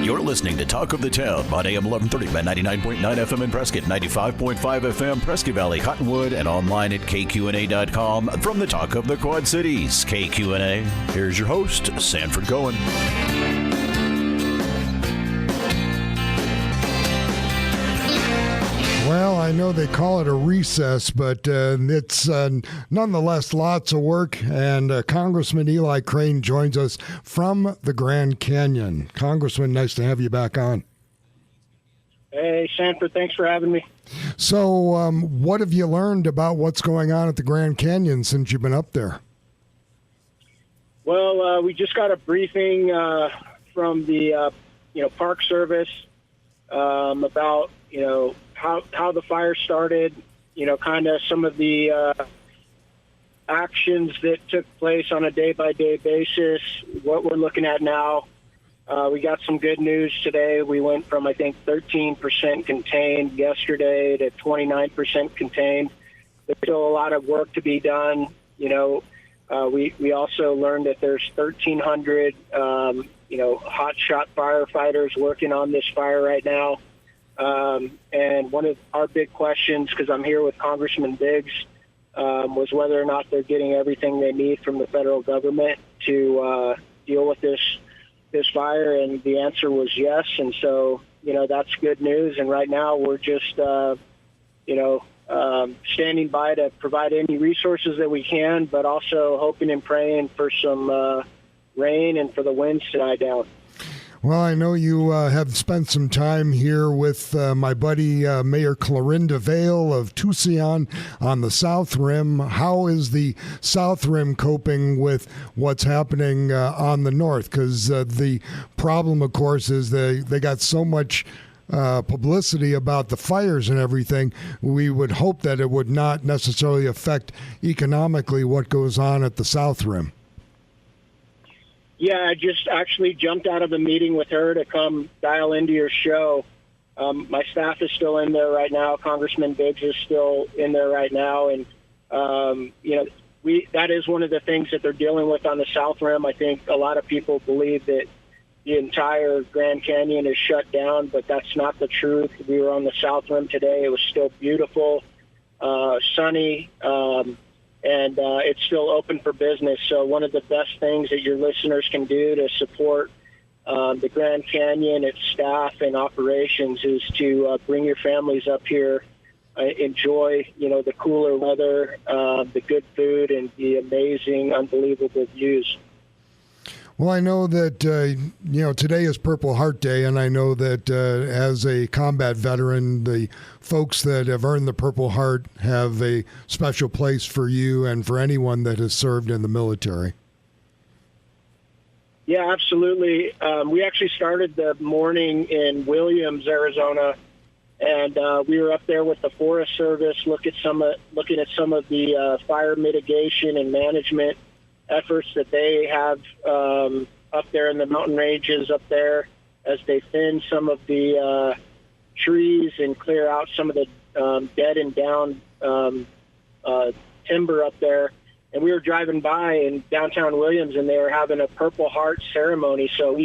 You're listening to Talk of the Town on AM 1130 by 99.9 FM in Prescott, 95.5 FM Prescott Valley, Cottonwood, and online at KQNA.com from the Talk of the Quad Cities. KQNA, here's your host, Sanford Cohen. Well, I know they call it a recess, but it's nonetheless lots of work, and Congressman Eli Crane joins us from the Grand Canyon. Congressman, nice to have you back on. Hey, Sanford, thanks for having me. So what have you learned about what's going on at the Grand Canyon since you've been up there? Well, we just got a briefing from the Park Service about how the fire started, kind of some of the actions that took place on a day-by-day basis, what we're looking at now. We got some good news today. We went from, I think, 13% contained yesterday to 29% contained. There's still a lot of work to be done. We also learned that there's 1,300, hotshot firefighters working on this fire right now. And one of our big questions, because I'm here with Congressman Biggs, was whether or not they're getting everything they need from the federal government to deal with this fire, and the answer was yes. And so, that's good news. And right now we're just, standing by to provide any resources that we can, but also hoping and praying for some rain and for the winds to die down. Well, I know you have spent some time here with my buddy Mayor Clorinda Vale of Tucson on the South Rim. How is the South Rim coping with what's happening on the North? Because the problem, of course, is they got so much publicity about the fires and everything. We would hope that it would not necessarily affect economically what goes on at the South Rim. Yeah, I just actually jumped out of a meeting with her to come dial into your show. My staff is still in there right now. Congressman Biggs is still in there right now. And, that is one of the things that they're dealing with on the South Rim. I think a lot of people believe that the entire Grand Canyon is shut down, but that's not the truth. We were on the South Rim today. It was still beautiful, sunny, and it's still open for business. So one of the best things that your listeners can do to support the Grand Canyon, its staff and operations, is to bring your families up here, enjoy, the cooler weather, the good food, and the amazing, unbelievable views. Well, I know that, today is Purple Heart Day, and I know that as a combat veteran, the folks that have earned the Purple Heart have a special place for you and for anyone that has served in the military. Yeah, absolutely. We actually started the morning in Williams, Arizona, and we were up there with the Forest Service looking at some of the fire mitigation and management efforts that they have up there in the mountain ranges up there as they thin some of the trees and clear out some of the dead and down timber up there. And we were driving by in downtown Williams, and they were having a Purple Heart ceremony. So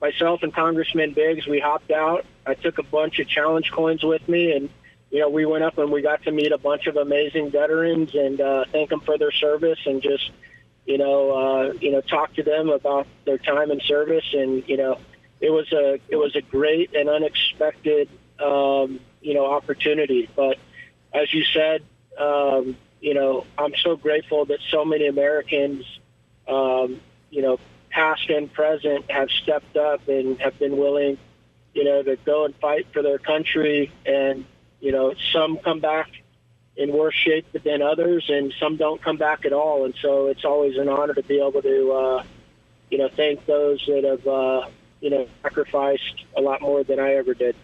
myself and Congressman Biggs, we hopped out. I took a bunch of challenge coins with me, and we went up and we got to meet a bunch of amazing veterans and thank them for their service, and just talk to them about their time in service. And, it was a great and unexpected, opportunity. But as you said, I'm so grateful that so many Americans, past and present, have stepped up and have been willing, to go and fight for their country. And, some come back in worse shape than others, and some don't come back at all. And so it's always an honor to be able to, thank those that have, sacrificed a lot more than I ever did.